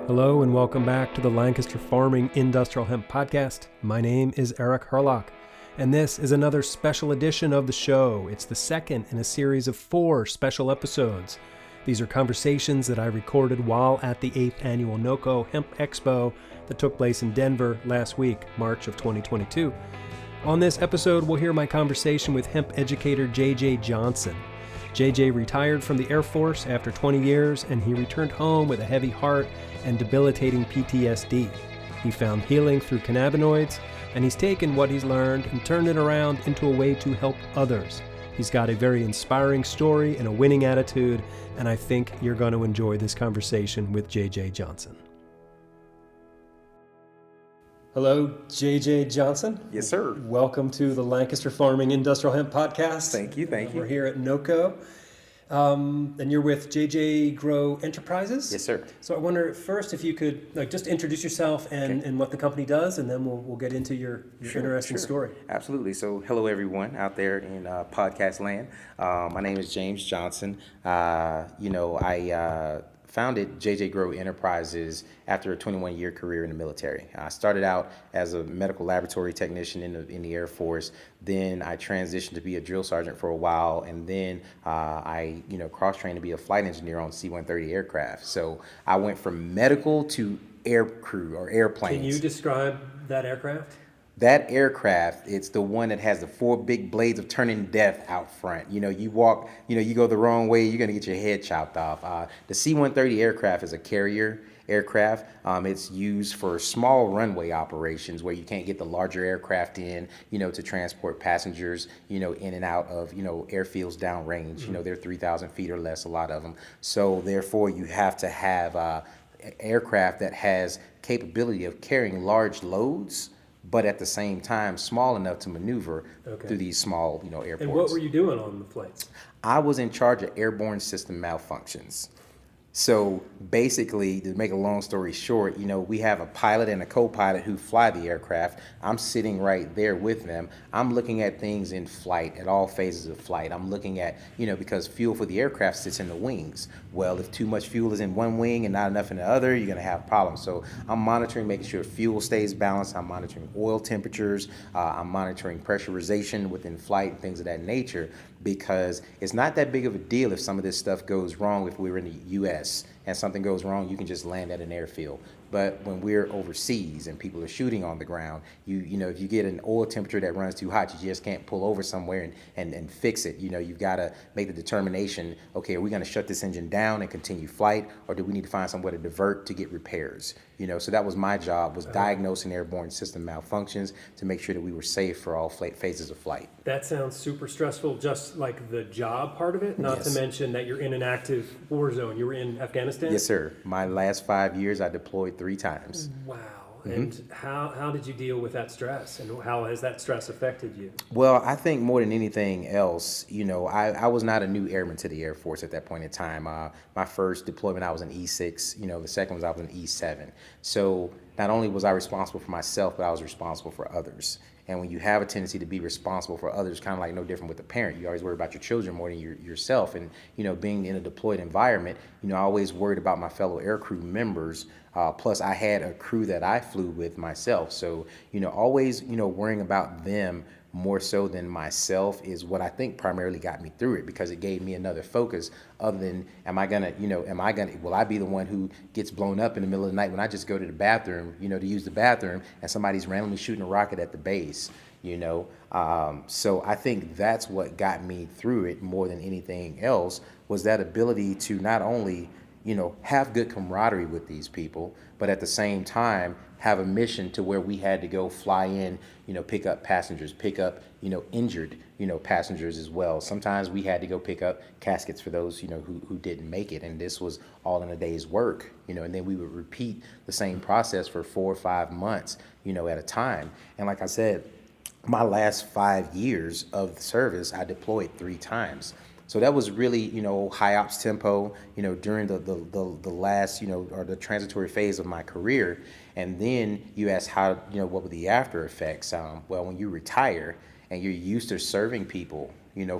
Hello and welcome back to the Lancaster Farming Industrial Hemp Podcast. My name is Eric Herlock, and this is another special edition of the show. It's the second in a series of 4 special episodes. These are conversations that I recorded while at the 8th annual NoCo Hemp Expo that took place in Denver last week, March of 2022. On this episode, we'll hear my conversation with Hemp Educator J.J. Johnson. J.J. retired from the Air Force after 20 years, and he returned home with a heavy heart and debilitating PTSD. He found healing through cannabinoids, and he's taken what he's learned and turned it around into a way to help others. He's got a very inspiring story and a winning attitude, and I think you're going to enjoy this conversation with J.J. Johnson. Hello, J.J. Johnson. Yes, sir. Welcome to the Lancaster Farming Industrial Hemp Podcast. Thank you. We're here at NoCo. And you're with J.J. Grow Enterprises? Yes, sir. So I wonder first if you could just introduce yourself and what the company does, and then we'll get into your interesting story. Absolutely. So hello, everyone out there in podcast land. My name is James Johnson. I founded J.J. Grow Enterprises after a 21-year career in the military. I started out as a medical laboratory technician in the Air Force. Then I transitioned to be a drill sergeant for a while, and then I cross-trained to be a flight engineer on C-130 aircraft. So I went from medical to air crew or airplanes. Can you describe that aircraft? That aircraft, it's the one that has the 4 big blades of turning death out front. You walk, you go the wrong way, you're going to get your head chopped off. The C-130 aircraft is a carrier aircraft. It's used for small runway operations where you can't get the larger aircraft in, to transport passengers, in and out of, airfields downrange. Mm-hmm. They're 3,000 feet or less, a lot of them. So therefore, you have to have aircraft that has capability of carrying large loads, but at the same time, small enough to maneuver through these small, airports. And what were you doing on the flights? I was in charge of airborne system malfunctions. So basically, to make a long story short, we have a pilot and a co-pilot who fly the aircraft. I'm sitting right there with them. I'm looking at things in flight, at all phases of flight. I'm looking at, because fuel for the aircraft sits in the wings. Well, if too much fuel is in one wing and not enough in the other, you're going to have problems. So I'm monitoring, making sure fuel stays balanced. I'm monitoring oil temperatures. I'm monitoring pressurization within flight and things of that nature, because it's not that big of a deal if some of this stuff goes wrong. If we were in the U.S. and something goes wrong, you can just land at an airfield. But when we're overseas and people are shooting on the ground, if you get an oil temperature that runs too hot, you just can't pull over somewhere and fix it. You've got to make the determination, okay, are we going to shut this engine down and continue flight, or do we need to find somewhere to divert to get repairs? So that was my job, was diagnosing airborne system malfunctions to make sure that we were safe for all phases of flight. That sounds super stressful, just like the job part of it, not to mention that you're in an active war zone. You were in Afghanistan? Yes, sir. My last 5 years, I deployed 3 times. Wow. And how did you deal with that stress, and how has that stress affected you? Well, I think more than anything else, I was not a new airman to the Air Force at that point in time. My first deployment, I was in E6. The second was I was in E7. So not only was I responsible for myself, but I was responsible for others. And when you have a tendency to be responsible for others, kind of like no different with a parent, you always worry about your children more than yourself. And, being in a deployed environment, I always worried about my fellow aircrew members. Plus, I had a crew that I flew with myself. So, always, worrying about them more so than myself is what I think primarily got me through it, because it gave me another focus other than, will I be the one who gets blown up in the middle of the night when I just go to the bathroom, to use the bathroom, and somebody's randomly shooting a rocket at the base, So I think that's what got me through it more than anything else, was that ability to not only, have good camaraderie with these people, but at the same time have a mission to where we had to go fly in, pick up passengers, pick up, injured, passengers as well. Sometimes we had to go pick up caskets for those, who didn't make it. And this was all in a day's work, and then we would repeat the same process for 4 or 5 months, at a time. And like I said, my last 5 years of service, I deployed 3 times. So that was really, high ops tempo, during the last, or the transitory phase of my career. And then you ask how, what were the after effects? Well, when you retire and you're used to serving people,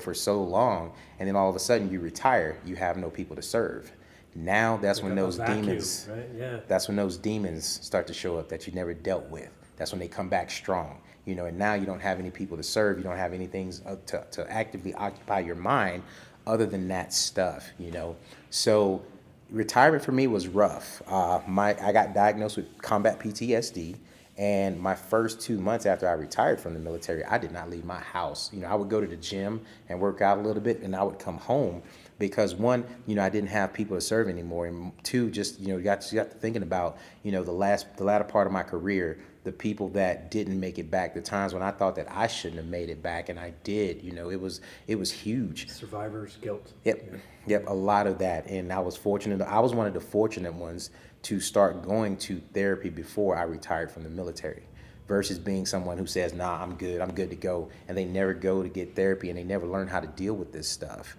for so long, and then all of a sudden you retire, you have no people to serve. Now that's when Like a those vacuum, demons, right? Yeah. that's when those demons start to show up that you never dealt with. That's when they come back strong, and now you don't have any people to serve. You don't have anything to actively occupy your mind other than that stuff. So retirement for me was rough. I got diagnosed with combat PTSD. And my first 2 months after I retired from the military, I did not leave my house. I would go to the gym and work out a little bit, and I would come home because one, I didn't have people to serve anymore, and two, just got to thinking about the latter part of my career, the people that didn't make it back, the times when I thought that I shouldn't have made it back, and I did. It was huge. Survivor's guilt. Yep, Yeah. yep, a lot of that, and I was fortunate. I was one of the fortunate ones to start going to therapy before I retired from the military, versus being someone who says, "Nah, I'm good to go," and they never go to get therapy and they never learn how to deal with this stuff.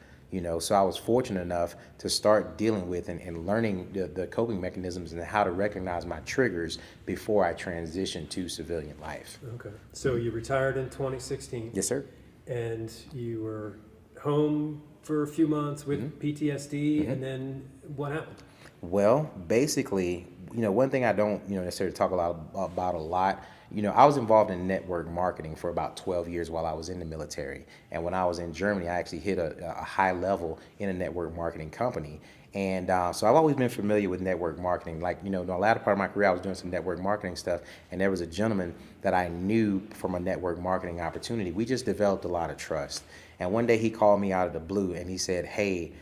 So I was fortunate enough to start dealing with and learning the coping mechanisms and how to recognize my triggers before I transitioned to civilian life. Okay. So you retired in 2016. Yes, sir. And you were home for a few months with PTSD, and then what happened? Well, basically, one thing I don't, necessarily talk about a lot. I was involved in network marketing for about 12 years while I was in the military. And when I was in Germany, I actually hit a high level in a network marketing company. And so I've always been familiar with network marketing. Like, the latter part of my career, I was doing some network marketing stuff. And there was a gentleman that I knew from a network marketing opportunity. We just developed a lot of trust. And one day he called me out of the blue and he said, "Hey,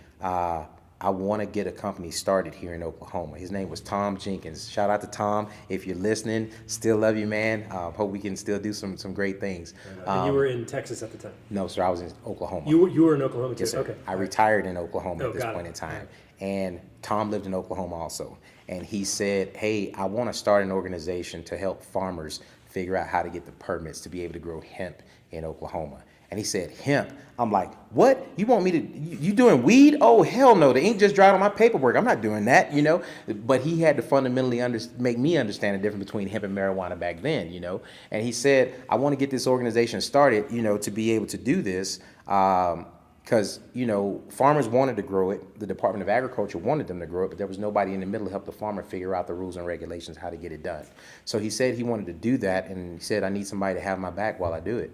I want to get a company started here in Oklahoma." His name was Tom Jenkins. Shout out to Tom. If you're listening, still love you, man. Hope we can still do some great things. And you were in Texas at the time? No, sir, I was in Oklahoma. You were in Oklahoma too? Yes, sir. Okay. I retired in Oklahoma Oh, at this got point it. in time. Right. And Tom lived in Oklahoma also. And he said, "Hey, I want to start an organization to help farmers figure out how to get the permits to be able to grow hemp in Oklahoma." And he said, "Hemp." I'm like, "What? You want me to, you doing weed? Oh, hell no. The ink just dried on my paperwork. I'm not doing that, But he had to fundamentally make me understand the difference between hemp and marijuana back then, And he said, "I want to get this organization started, to be able to do this. Because, farmers wanted to grow it. The Department of Agriculture wanted them to grow it, but there was nobody in the middle to help the farmer figure out the rules and regulations, how to get it done." So he said he wanted to do that, and he said, "I need somebody to have my back while I do it."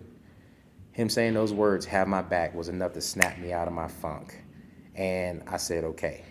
Him saying those words, "have my back," was enough to snap me out of my funk. And I said, okay.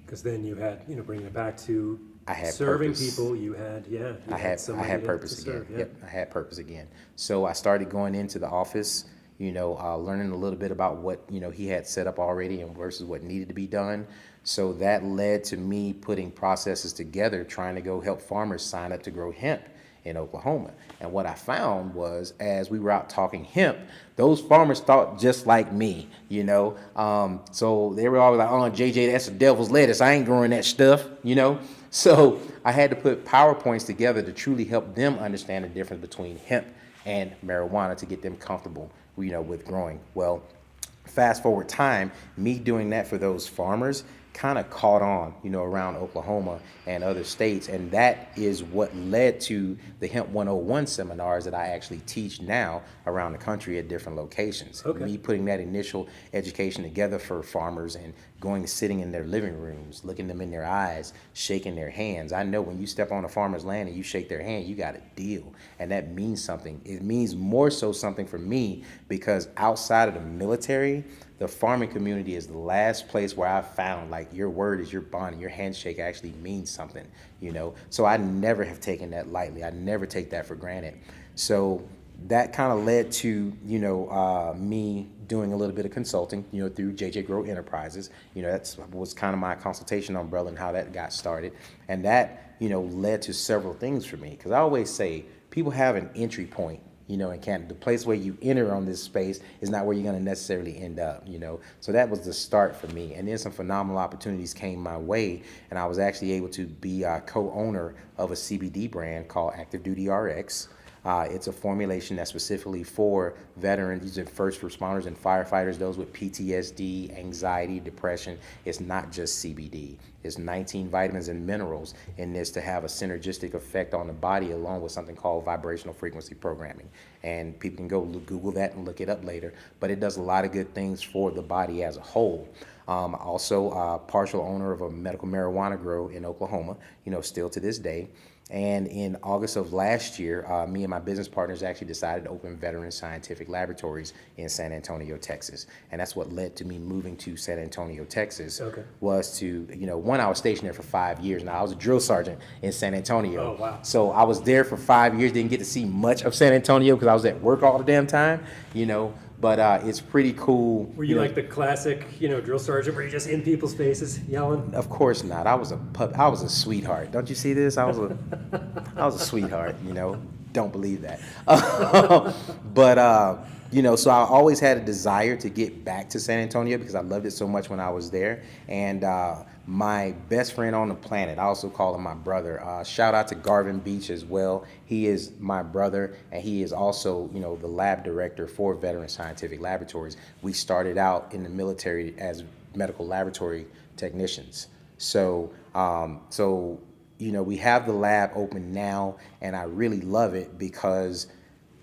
Because then you had, bringing it back to I had serving purpose. people, you had I had purpose again. serve, yeah. Yep, I had purpose again. So I started going into the office, learning a little bit about what, he had set up already and versus what needed to be done. So that led to me putting processes together, trying to go help farmers sign up to grow hemp in Oklahoma. And what I found was, as we were out talking hemp, those farmers thought just like me, So they were always like, "Oh, JJ, that's the devil's lettuce. I ain't growing that stuff," So I had to put PowerPoints together to truly help them understand the difference between hemp and marijuana to get them comfortable, with growing. Well, fast forward time, me doing that for those farmers kind of caught on, around Oklahoma and other states. And that is what led to the Hemp 101 seminars that I actually teach now around the country at different locations. Okay. Me putting that initial education together for farmers and going, sitting in their living rooms, looking them in their eyes, shaking their hands. I know when you step on a farmer's land and you shake their hand, you got a deal. And that means something. It means more so something for me because outside of the military, the farming community is the last place where I found like your word is your bond and your handshake actually means something, So I never have taken that lightly. I never take that for granted. So that kind of led to, me doing a little bit of consulting, through JJ Grow Enterprises. That's was kind of my consultation umbrella and how that got started. And that, led to several things for me. Because I always say people have an entry point, in Canada. The place where you enter on this space is not where you're going to necessarily end up, So that was the start for me. And then some phenomenal opportunities came my way, and I was actually able to be a co-owner of a CBD brand called Active Duty RX. It's a formulation that's specifically for veterans, these are first responders and firefighters, those with PTSD, anxiety, depression. It's not just CBD. It's 19 vitamins and minerals in this to have a synergistic effect on the body along with something called vibrational frequency programming. And people can go Google that and look it up later. But it does a lot of good things for the body as a whole. Also, partial owner of a medical marijuana grow in Oklahoma, still to this day. And in August of last year, me and my business partners actually decided to open veteran scientific laboratories in San Antonio, Texas. And that's what led to me moving to San Antonio, Texas. Okay. Was to, one, I was stationed there for 5 years. Now, I was a drill sergeant in San Antonio. Oh, wow. So I was there for 5 years, didn't get to see much of San Antonio because I was at work all the damn time, But it's pretty cool. Were you like the classic, drill sergeant where you're just in people's faces yelling? Of course not. I was a sweetheart. Don't you see this? I was a sweetheart. Don't believe that. But so I always had a desire to get back to San Antonio because I loved it so much when I was there. And my best friend on the planet, I also call him my brother. Shout out to Garvin Beach as well. He is my brother, and he is also, the lab director for Veteran Scientific Laboratories. We started out in the military as medical laboratory technicians. So we have the lab open now, and I really love it because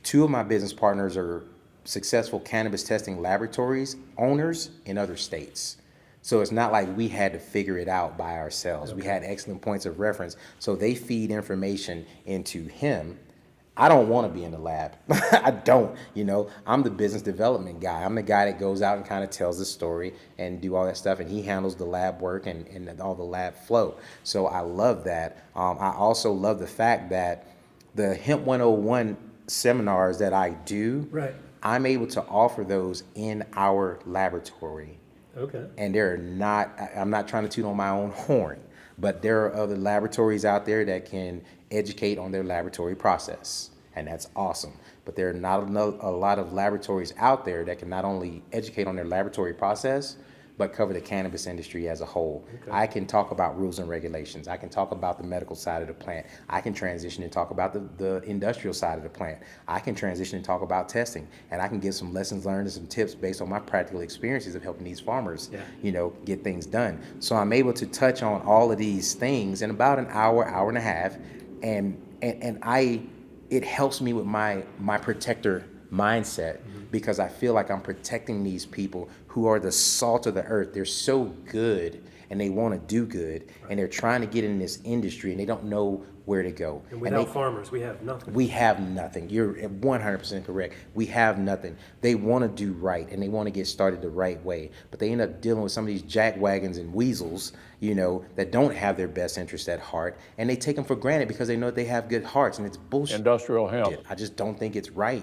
2 of my business partners are successful cannabis testing laboratories owners in other states. So it's not like we had to figure it out by ourselves. Okay. We had excellent points of reference. So they feed information into him. I don't want to be in the lab. I don't, I'm the business development guy. I'm the guy that goes out and kind of tells the story and do all that stuff. And he handles the lab work and all the lab flow. So I love that. I also love the fact that the Hemp 101 seminars that I do, right, I'm able to offer those in our laboratory. Okay. And I'm not trying to toot on my own horn, but there are other laboratories out there that can educate on their laboratory process, and that's awesome. But there are not a lot of laboratories out there that can not only educate on their laboratory process, but cover the cannabis industry as a whole. Okay. I can talk about rules and regulations. I can talk about the medical side of the plant. I can transition and talk about the industrial side of the plant. I can transition and talk about testing. And I can give some lessons learned and some tips based on my practical experiences of helping these farmers, get things done. So I'm able to touch on all of these things in about an hour, hour and a half. And it helps me with my protector mindset, because I feel like I'm protecting these people who are the salt of the earth. They're so good and they want to do good, and they're trying to get in this industry and they don't know where to go. And without farmers, we have nothing. We have nothing. You're 100% correct. We have nothing. They want to do right and they want to get started the right way, but they end up dealing with some of these jackwagons and weasels, that don't have their best interest at heart, and they take them for granted because they know that they have good hearts, and it's bullshit. Industrial hemp. I just don't think it's right,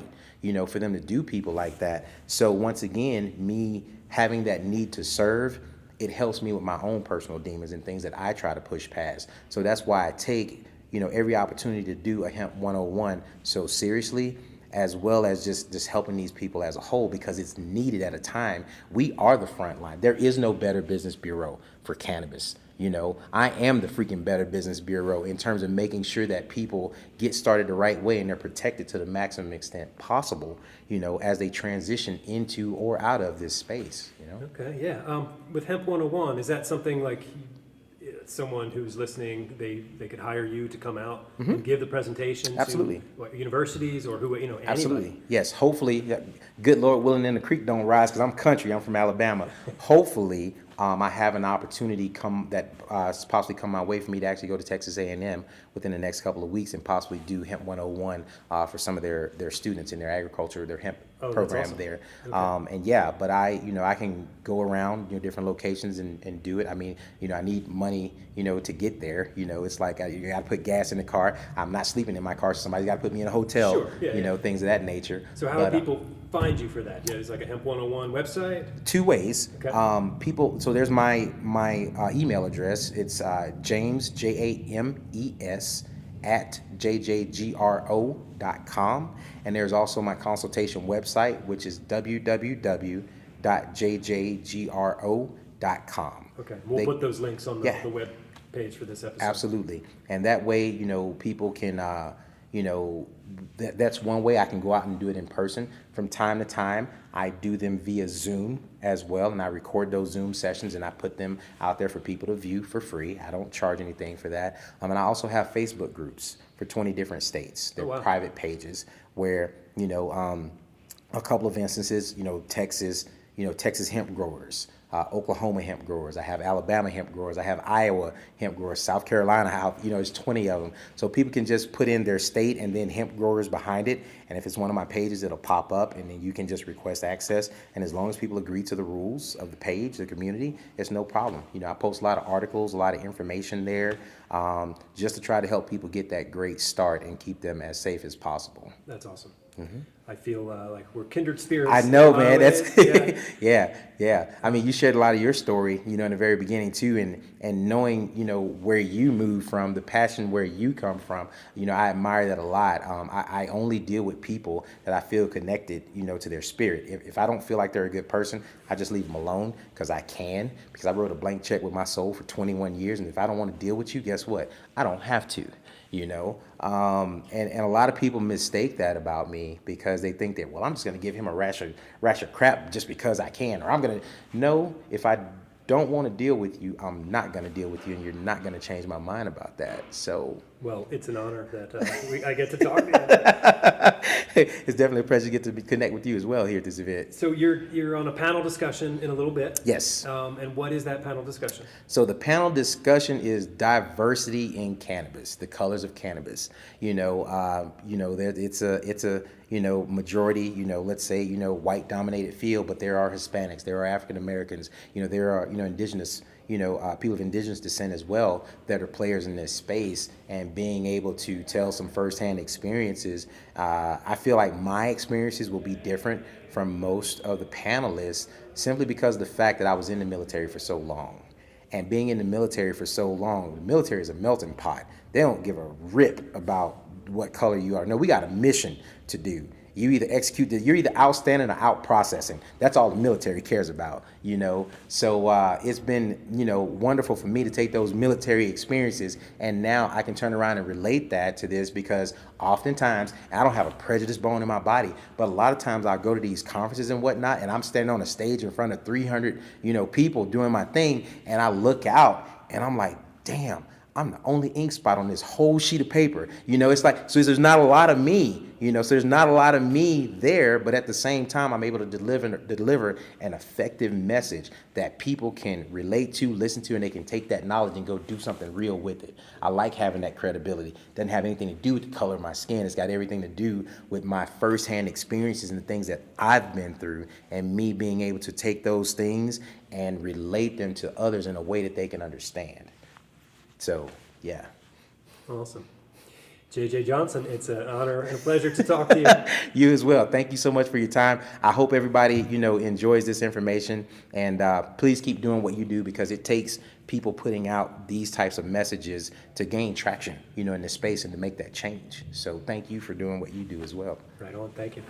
for them to do people like that. So once again, me having that need to serve, it helps me with my own personal demons and things that I try to push past. So that's why I take, every opportunity to do a Hemp 101 so seriously, as well as just helping these people as a whole, because it's needed at a time. We are the front line. There is no Better Business Bureau for cannabis. I am the freaking Better Business Bureau in terms of making sure that people get started the right way and they're protected to the maximum extent possible, as they transition into or out of this space, Okay, yeah. With Hemp 101, is that something like someone who's listening, they could hire you to come out and give the presentation? Absolutely. To universities or who, anybody? Absolutely. Yes. Hopefully, good Lord willing, and the creek don't rise, because I'm country. I'm from Alabama. Hopefully, I have an opportunity possibly come my way for me to actually go to Texas A&M within the next couple of weeks and possibly do Hemp 101 for some of their students in their agriculture, their hemp program awesome. There. Okay. But I can go around different locations and do it. I mean, I need money, to get there. It's like you got to put gas in the car. I'm not sleeping in my car, so somebody's got to put me in a hotel. Sure. Yeah, things of that nature. So how do people find you for that? It's like a Hemp 101 website? 2 ways. Okay. So there's my email address. It's James James at jjgro.com, and there's also my consultation website, which is www.jjgro.com. Okay, we'll put those links on the web page for this episode. Absolutely, and that way, people can, that's one way I can go out and do it in person. From time to time, I do them via Zoom as well, and I record those Zoom sessions and I put them out there for people to view for free. I don't charge anything for that. And I also have Facebook groups for 20 different states. They're private pages where, a couple of instances, Texas, Texas hemp growers, Oklahoma hemp growers. I have Alabama hemp growers. I have Iowa hemp growers. South Carolina, there's 20 of them. So people can just put in their state and then hemp growers behind it. And if it's one of my pages, it'll pop up, and then you can just request access. And as long as people agree to the rules of the page, the community, it's no problem. I post a lot of articles, a lot of information there, just to try to help people get that great start and keep them as safe as possible. That's awesome. Mm-hmm. I feel like we're kindred spirits. I know, man. That's yeah. I mean, you shared a lot of your story, in the very beginning too, and knowing, where you moved from, the passion where you come from. I admire that a lot. I only deal with people that I feel connected, to their spirit. If I don't feel like they're a good person, I just leave them alone because I wrote a blank check with my soul for 21 years, and if I don't want to deal with you, guess what? I don't have to. And a lot of people mistake that about me because they think that, well, I'm just going to give him a rash of crap just because I can, or I'm going to. No, if I don't want to deal with you, I'm not going to deal with you, and you're not going to change my mind about that. So. Well, it's an honor that I get to talk to you. It's definitely a pleasure to get to connect with you as well here at this event. So you're on a panel discussion in a little bit. Yes. And what is that panel discussion? So the panel discussion is diversity in cannabis, the colors of cannabis. It's a majority, let's say, white dominated field, but there are Hispanics, there are African Americans, there are, indigenous, people of indigenous descent as well that are players in this space, and being able to tell some firsthand experiences. I feel like my experiences will be different from most of the panelists simply because of the fact that I was in the military for so long. And being in the military for so long, the military is a melting pot. They don't give a rip about what color you are. No, we got a mission to do. You either you're either outstanding or out processing. That's all the military cares about, So it's been, wonderful for me to take those military experiences, and now I can turn around and relate that to this, because oftentimes, I don't have a prejudice bone in my body, but a lot of times I go to these conferences and whatnot, and I'm standing on a stage in front of 300, people doing my thing, and I look out and I'm like, damn, I'm the only ink spot on this whole sheet of paper. It's like, so there's not a lot of me, so there's not a lot of me there, but at the same time, I'm able to deliver an effective message that people can relate to, listen to, and they can take that knowledge and go do something real with it. I like having that credibility. It doesn't have anything to do with the color of my skin. It's got everything to do with my firsthand experiences and the things that I've been through, and me being able to take those things and relate them to others in a way that they can understand. So, yeah. Awesome. J.J. Johnson, it's an honor and a pleasure to talk to you. You as well. Thank you so much for your time. I hope everybody, enjoys this information, and please keep doing what you do, because it takes people putting out these types of messages to gain traction, in this space and to make that change. So thank you for doing what you do as well. Right on. Thank you.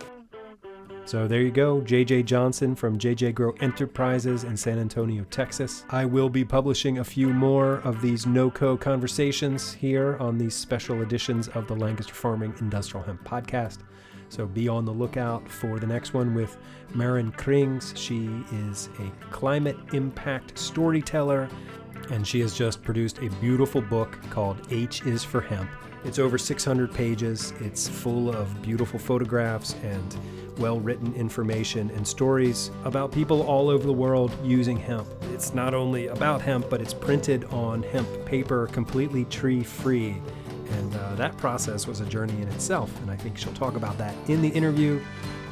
So there you go, J.J. Johnson from J.J. Grow Enterprises in San Antonio, Texas. I will be publishing a few more of these NoCo conversations here on these special editions of the Lancaster Farming Industrial Hemp Podcast. So be on the lookout for the next one with Maren Krings. She is a climate impact storyteller, and she has just produced a beautiful book called H is for Hemp. It's over 600 pages. It's full of beautiful photographs and well-written information and stories about people all over the world using hemp. It's not only about hemp, but it's printed on hemp paper, completely tree-free. And that process was a journey in itself, and I think she'll talk about that in the interview.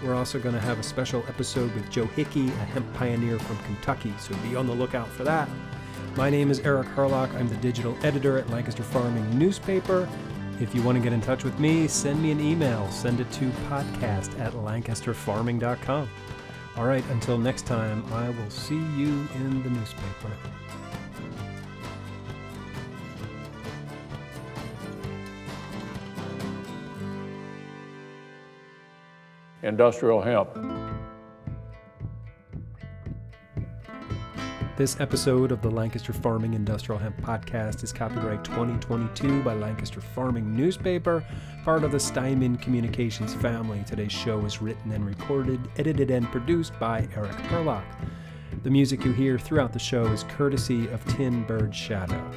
We're also going to have a special episode with Joe Hickey, a hemp pioneer from Kentucky, so be on the lookout for that. My name is Eric Herlock. I'm the digital editor at Lancaster Farming Newspaper. If you want to get in touch with me, send me an email. Send it to podcast@lancasterfarming.com. All right, until next time, I will see you in the newspaper. Industrial hemp. This episode of the Lancaster Farming Industrial Hemp Podcast is copyright 2022 by Lancaster Farming Newspaper, part of the Steinman Communications family. Today's show is written and recorded, edited and produced by Eric Herlock. The music you hear throughout the show is courtesy of Tin Bird Shadow.